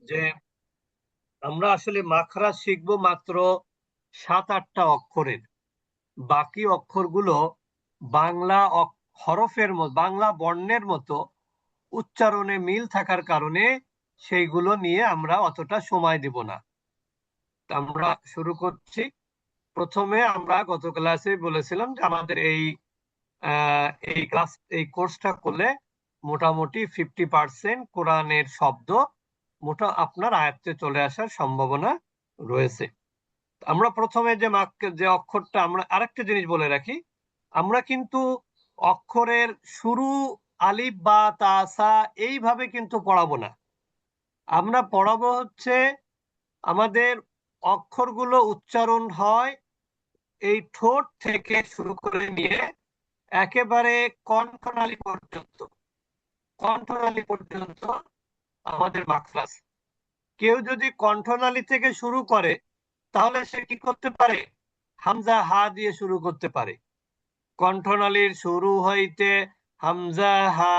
যে আমরা আসলে মাখরাজ শিখবো মাত্র 7-8টা অক্ষরের। বাকি অক্ষরগুলো বাংলা হরফের মতো, বাংলা বর্ণের মতো উচ্চারণে মিল থাকার কারণে সেইগুলো নিয়ে আমরা অতটা সময় দিব না। তা আমরা শুরু করছি। প্রথমে আমরা গত ক্লাসে বলেছিলাম যে আমাদের এই কোর্সটা করলে মোটামুটি 50% কোরআনের শব্দ আপনার আয়ত্তে চলে আসার সম্ভাবনা রয়েছে। আমরা প্রথমে যে অক্ষরটা, আমরা আরেকটা জিনিস বলে রাখি, আমরা কিন্তু অক্ষরের শুরু আলিফ বা তা সা এইভাবে কিন্তু পড়াবো না। আমরা পড়াবো হচ্ছে আমাদের অক্ষরগুলো উচ্চারণ হয় এই ঠোঁট থেকে শুরু করে নিয়ে একেবারে কণ্ঠনালী পর্যন্ত। কণ্ঠনালী পর্যন্ত আমাদের মাখরাজ। কেউ যদি কণ্ঠনালী থেকে শুরু করে তাহলে সে কি করতে পারে? হামজা হা দিয়ে শুরু করতে পারে। কণ্ঠনালীর শুরু হইতে হামজা হা,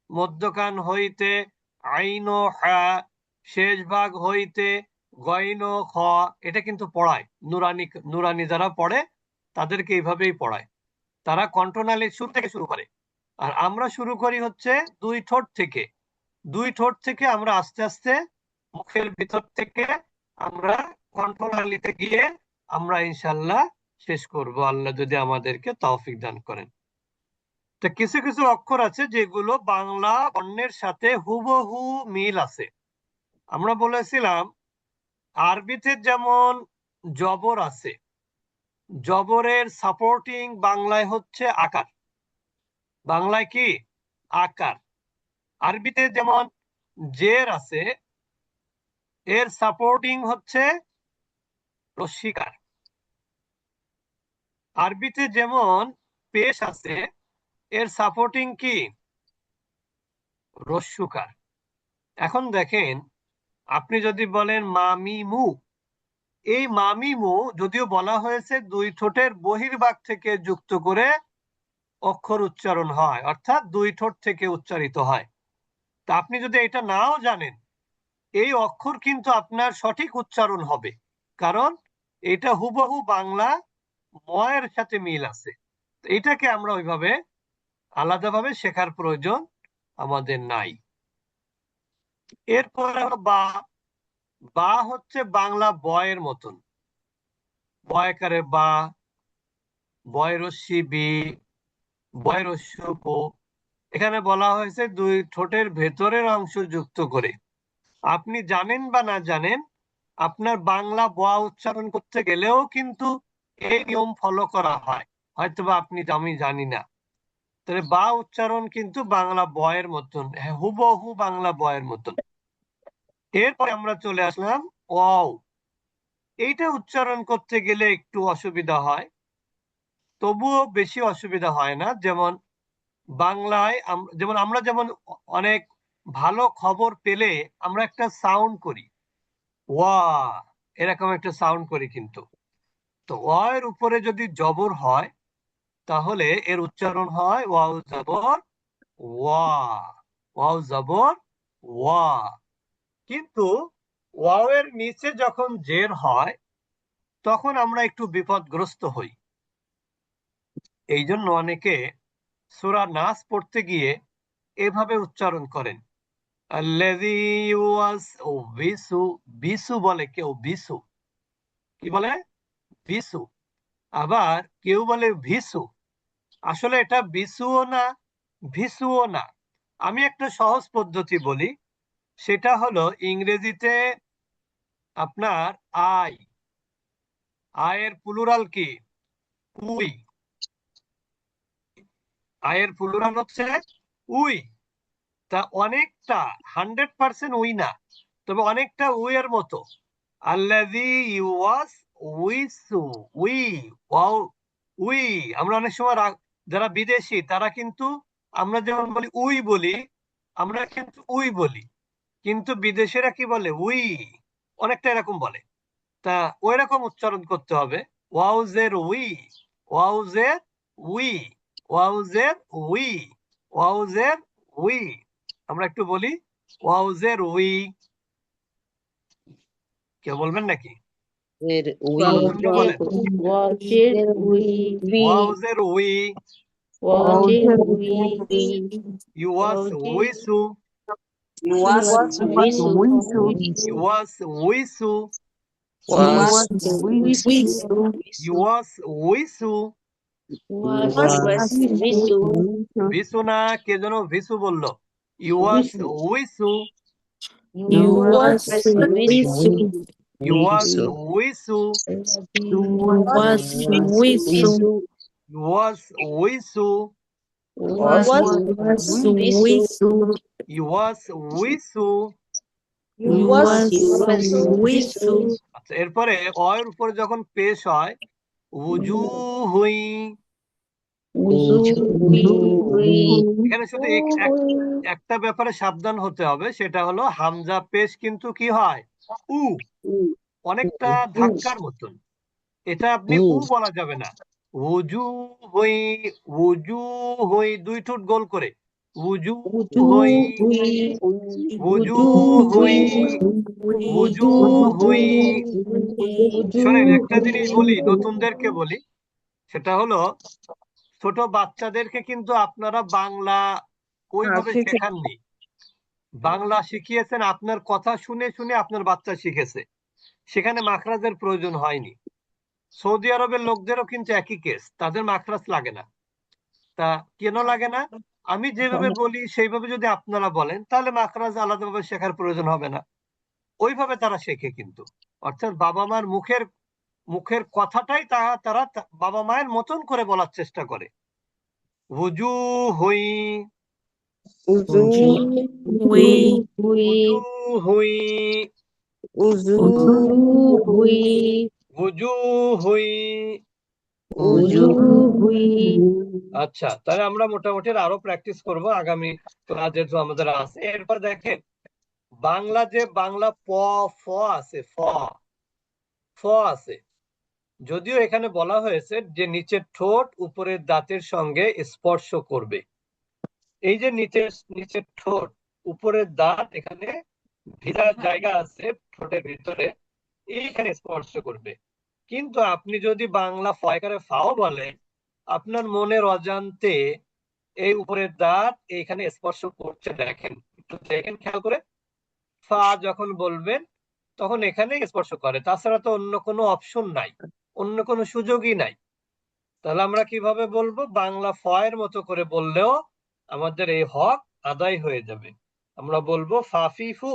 মধ্যকান হইতে আইন হা, শেষ ভাগ হইতে গইন খ। এটা কিন্তু পড়ায় নুরানি, নুরানি যারা পড়ে তাদেরকে এইভাবেই পড়ায়। তারা কণ্ঠনালীর শুরু থেকে শুরু করে। আর আমরা শুরু করি হচ্ছে দুই ঠোঁট থেকে। দুই ঠোঁট থেকে আমরা আস্তে আস্তে মুখের ভিতর থেকে আমরা কণ্ঠনালীতে গিয়ে আমরা ইনশাল্লাহ শেষ করব, আল্লাহ যদি আমাদেরকে তৌফিক দান করেন। তো কিছু কিছু অক্ষর আছে যেগুলো বাংলা বর্ণের সাথে হুবহু মিল আছে। আমরা বলেছিলাম আরবিতে যেমন জবর আছে, জবরের সাপোর্টিং বাংলায় হচ্ছে আকার। বাংলায় কি? আকার। আরবিতে যেমন জের আছে, এর সাপোর্টিং হচ্ছে রস্বীকার। আরবিতে যেমন পেশ আছে, এর সাপোর্টিং কি? রস্যুকার। এখন দেখেন, আপনি যদি বলেন মামিমু, এই মামিমু যদিও বলা হয়েছে দুই ঠোঁটের বহির্ভাগ থেকে যুক্ত করে অক্ষর উচ্চারণ হয়, অর্থাৎ দুই ঠোঁট থেকে উচ্চারিত হয়। তা আপনি যদি এটা নাও জানেন, এই অক্ষর কিন্তু আপনার সঠিক উচ্চারণ হবে, কারণ এটা হুবহু বাংলা ময়ের সাথে মিল আছে। এটাকে আমরা ওইভাবে আলাদাভাবে শেখার প্রয়োজন আমাদের নাই। এরপরে বা, বা হচ্ছে বাংলা বয়ের মতন। বয়কারে বা, বয়রস্যি বি, বয়রস্য বো। এখানে বলা হয়েছে দুই ঠোঁটের ভেতরের অংশ যুক্ত করে। আপনি জানেন বা না জানেন, আপনার বাংলা ব উচ্চারণ করতে গেলেও কিন্তু এই নিয়ম ফলো করা হয়, হয়তোবা আপনি, আমি জানি না। তবে বা উচ্চারণ কিন্তু বাংলা বয়ের মতন, হ্যাঁ, হুবহু বাংলা বয়ের মতন। এরপরে আমরা চলে আসলাম অ। এইটা উচ্চারণ করতে গেলে একটু অসুবিধা হয়, তবুও বেশি অসুবিধা হয় না। যেমন বাংলায় আমরা যেমন অনেক ভালো খবর পেলে আমরা একটা সাউন্ড করি, ওয়া, এরকম একটা সাউন্ড করি কিন্তু। তো অ এর উপরে যদি জবর হয় তাহলে এর উচ্চারণ হয় ওয়াও জবর ওয়া, ওয়াও জবর ওয়া। কিন্তু ওয়াও এর নিচে যখন জের হয় তখন আমরা একটু বিপদগ্রস্ত হই। এই জন্য অনেকে সূরা নাস পড়তে গিয়ে এভাবে উচ্চারণ করেন, আল্লাযী ও বিসু, বিসু বলে কেউ, বিসু কি বলে? বিসু। আবার কেউ বলে ভিসু। আসলে এটা বিসুও না, ভিসুও না। আমি একটা সহজ পদ্ধতি বলি, সেটা হলো ইংরেজিতে আপনার আই, আয়ের প্লুরাল কি? উই। আয়ের প্লুরাল হচ্ছে উই। তা অনেকটা, 100% উই না, তবে অনেকটা উই এর মতো। আল্লাযী ইউয়াস উইসু, উই, ওয়াও, উই। আমরা অনেক সময় যারা বিদেশি তারা কিন্তু, আমরা যেমন বলি উই বলি, আমরা কিন্তু উই বলি, কিন্তু বিদেশিরা কি বলে? উই। অনেকটা এরকম বলে। তা ওই রকম উচ্চারণ করতে হবে। ওয়াউজের উই, ওয়াউজের উই, ওয়াউজের উই, ওয়াউজের উই। আমরা একটু বলি ওয়াউজের উই, কেউ বলবেন নাকি? এর উই প্রচন্ড বলেন। ওয়াজের উই ওয়াউজের উই, ওয়াজের উই ইউয়াস উইসু, ইউয়াস উইসু ইউয়াস উইসু, ওয়াস উইসু ইউয়াস উইসু। উইসু ভিসু না, কে যেন ভিসু বললো। ইউয়াস উইসু, ইউয়াস উইসু ইউয়াস উইসু, ইউয়াস উইসু ইউয়াস উইসু, ইউয়াস উইসু ইউয়াস উইসু। ইউয়াস উইসু আচ্ছা, এরপরে অয়ের উপরে যখন পেশ হয়, উজু হুই, এখানে শুধু একটা ব্যাপারে সাবধান হতে হবে, সেটা হলো হামজা পেশ কিন্তু কি হয়, উ, অনেকটা ধাক্কার মতন। এটা আপনি উ বলা যাবে না। উজু হই, উজু হই, 2 ঠোঁট গোল করে। উজু হই, উজু হই, উজু হই। শোনেন, একটা জিনিস বলি, নতুনদেরকে বলি, সেটা হলো ছোট বাচ্চাদেরকে কিন্তু আপনারা বাংলা ওইভাবে শেখাননি। বাংলা শিখিয়েছেন আপনার কথা শুনে শুনে আপনার বাচ্চা শিখেছে, সেখানে মাখরাজের প্রয়োজন হয়নি। সৌদি আরবের লোকদেরও কিন্তু একই কেস, তাদের মাখরাজ লাগে না। তা কেন লাগে না? আমি যেভাবে বলি সেইভাবে যদি আপনারা বলেন, তাহলে মাখরাজ আলাদাভাবে শেখার প্রয়োজন হবে না। ওইভাবে তারা শেখে কিন্তু, অর্থাৎ বাবা মার মুখের কথাটাই তারা বাবা মায়ের মতন করে বলার চেষ্টা করে। উজু হই, উজু হুই, উজু হুই। আচ্ছা, তাহলে আমরা মোটামুটি আরো প্র্যাকটিস করব আগামী ক্লাস যেহেতু আমাদের আছে। এরপর দেখেন, বাংলা প ফ আছে, ফ আছে, যদিও এখানে বলা হয়েছে যে নিচের ঠোঁট উপরের দাঁতের সঙ্গে স্পর্শ করবে। এই যে নিচের ঠোঁট উপরের দাঁত, এখানে ভিজা জায়গা আছে ঠোঁটের ভিতরে, এইখানে স্পর্শ করবে। কিন্তু আপনি যদি বাংলা ফয়কারে ফাও বলেন, আপনার মনের অজান্তে এই উপরের দাঁত এইখানে স্পর্শ করছে, দেখেন, একটু দেখেন খেয়াল করে। ফা যখন বলবেন তখন এখানে স্পর্শ করে, তাছাড়া তো অন্য কোনো অপশন নাই, অন্য কোনো সুযোগই নাই। তাহলে আমরা কিভাবে বলবো? বাংলা ফয়ের মতো করে বললেও আমাদের এই হক আদায় হয়ে যাবে। আমরা বলবো ফাফিফু।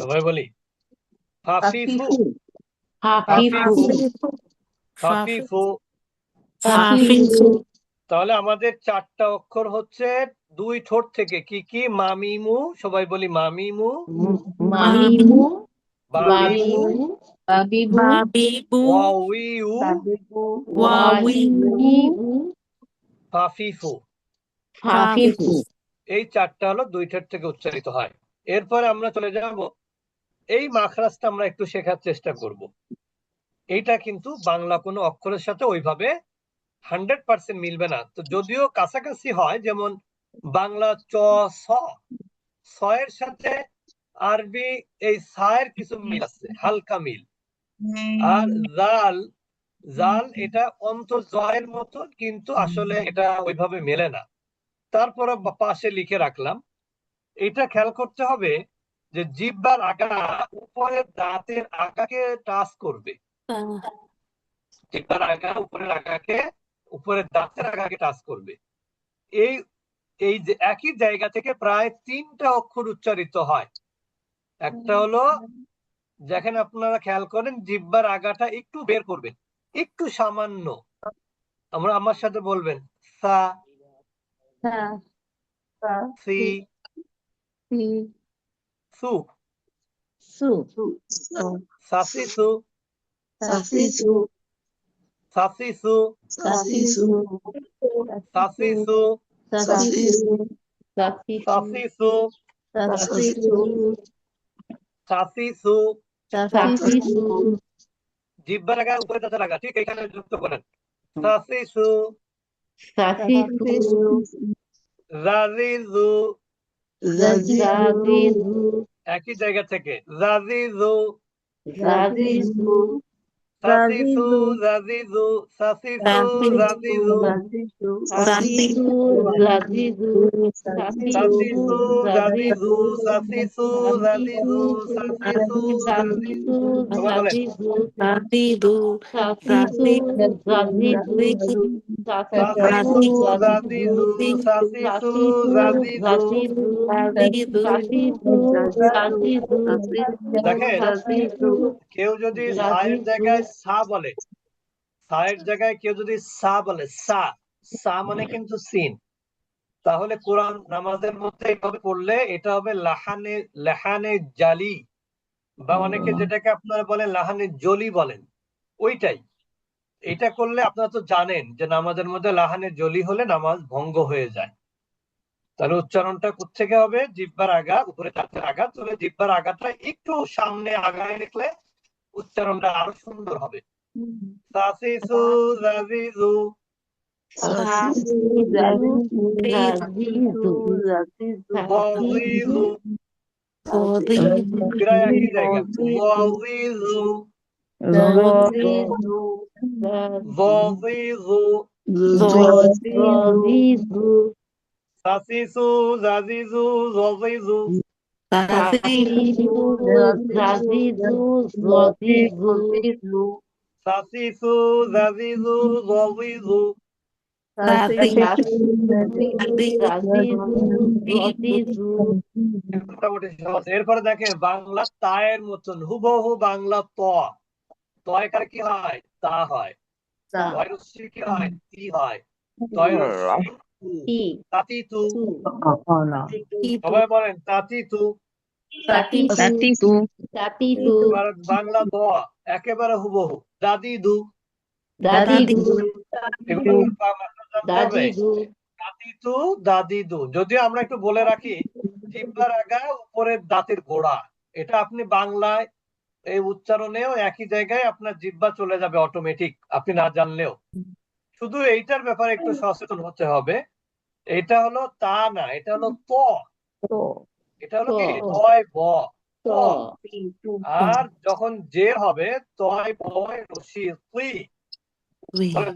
সবাই বলি ফাফিফু, ফাফিফু, ফাফিফু। তাহলে আমাদের 4টা অক্ষর হচ্ছে 2 ঠোঁট থেকে, কি কি? মামিমু, সবাই বলি মামিমু, বাবিবু, ওয়াউইউ, ফাফিফু। এই 4টা হলো 2 ঠোঁট থেকে উচ্চারিত হয়। এরপরে আমরা চলে যাব, এই মাখরাজটা আমরা একটু শেখার চেষ্টা করব। এইটা কিন্তু বাংলা কোনো অক্ষরের সাথে ওইভাবে 100% মিলবে না, তো যদিও কাছাকাছি হয়। যেমন বাংলা চ, স এর সাথে আরবি এই সায়ের কিছু মিল আছে, হালকা মিল। আর জাল এটা অন্তর্জয়ের মতো, কিন্তু আসলে এটা ওইভাবে মেলে না। তারপরে পাশে লিখে রাখলাম, এটা খেয়াল করতে হবে যে জিহ্বার আগা উপরের দাঁতের আগাকে টাচ করবে। জিহ্বার আগা উপরের আগাকে, উপরের দাঁতের আগাকে টাচ করবে। এই এই যে একই জায়গা থেকে প্রায় 3টা অক্ষর উচ্চারিত হয়। একটা হলো, যেখানে আপনারা খেয়াল করেন জিহ্বার আগাটা একটু বের করবেন, একটু সামান্য। আমরা আমার সাথে বলবেন সা, সি, সু, সাসিসু, সাসিসু, সাসিসু, সাসিসু, সাসিসু। জিহ্বার আগা উপরে দাঁতের আগা ঠিক এখানে যুক্ত করেন। সাসিসু, জাজিজু। একই জায়গা থেকে জাজিজু Zazizu, সাসিসু জাজিজু সাসিসু জাজিজু Zazizu, Zazizu, Zazizu, সাসিসু জাজিজু সাসিসু জাজিজু সাসিসু জাজিজু সবাই বলেন Zazizu, Zazizu, সাসিসু জাজিজু সাসিসু জাজিজু দেখেন কেউ যদি সায়ের জায়গায় সা বলে সায়ের জায়গায় কেউ যদি সা বলে সা সা মানে কিন্তু সিন তাহলে কোরআন নামাজের মধ্যে এইভাবে পড়লে এটা হবে লাহানে লাহানে জালি বা অনেকে যেটাকে আপনারা বলেন লাহানে জলি বলেন ওইটাই এটা করলে আপনারা তো জানেন যে নামাজের মধ্যে লাহানে জলি হলে নামাজ ভঙ্গ হয়ে যায় তাহলে উচ্চারণটা কোত্থেকে হবে জিহ্বার আগা উপরে দাঁতের আগা তবে জিহ্বার আগাটা একটু সামনে আগায় লিখলে উচ্চারণটা আরো সুন্দর হবে সাসিসু জাজিজু ওয়াজিজু প্রায় একই জায়গা ওয়াজিজু ওয়াজিজু সাসিসু জাজিজু ওয়াজিজু সাসিসু জাজিজু ওয়াজিজু মোটামুটি সহজ এরপরে দেখেন বাংলা তায়ের মতন হুবহু বাংলা তয়কার কি হয় তা হয় তয় রশ্মি কি হয় তি হয় তয় রশ্মি তাতিতু সবাই বলেন তাতিতু এবার বাংলা দ একেবারে হুবহু দাদিদু এগুলো জানতে হবে দাদিদু দাদিদু যদিও আমরা একটু বলে রাখি জিহ্বার আগা উপরের দাঁতের গোড়া এটা আপনি বাংলায় এই উচ্চারণেও একই জায়গায় আপনার জিহ্বা চলে যাবে অটোমেটিক আপনি না জানলেও শুধু এইটার ব্যাপারে একটু সচেতন হতে হবে এটা হলো তা না এটা হলো ত এটা হলো কি তয় ব ত আর যখন জের হবে তয় বয় রসি তুই বলেন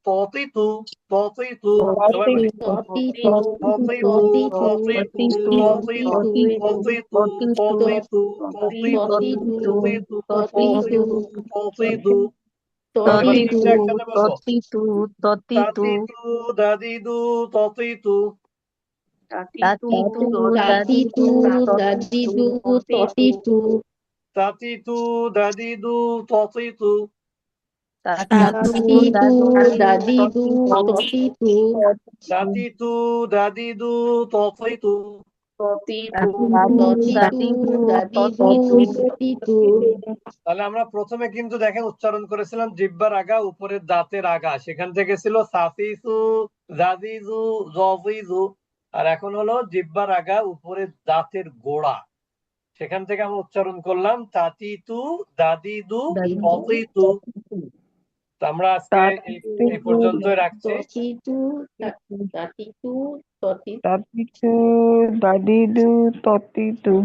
ততিতু ততিতু সবাই বলি ততিতু ততিতু ততিতু ততিতু ততিতু ততিতু ততিতু এবার তিনটা একসাথে বলবো তাতিতু দাদিদু ততিতু তাতিতু দাদিদু ততিতু তাতিতু দাদিদু ততিতু তাহলে আমরা প্রথমে কিন্তু দেখেন উচ্চারণ করেছিলাম জিহ্বার আগা উপরের দাঁতের আগা সেখান থেকে ছিল সাফিসু জাজিজু জজিজু আর এখন হলো জিহ্বার আগা উপরের দাঁতের গোড়া সেখান থেকে আমরা উচ্চারণ করলাম তাতিতু দাদিদু ততিতু তো আমরা আজকে এই পর্যন্তই রাখছি Tatitu, dadidu, totitu.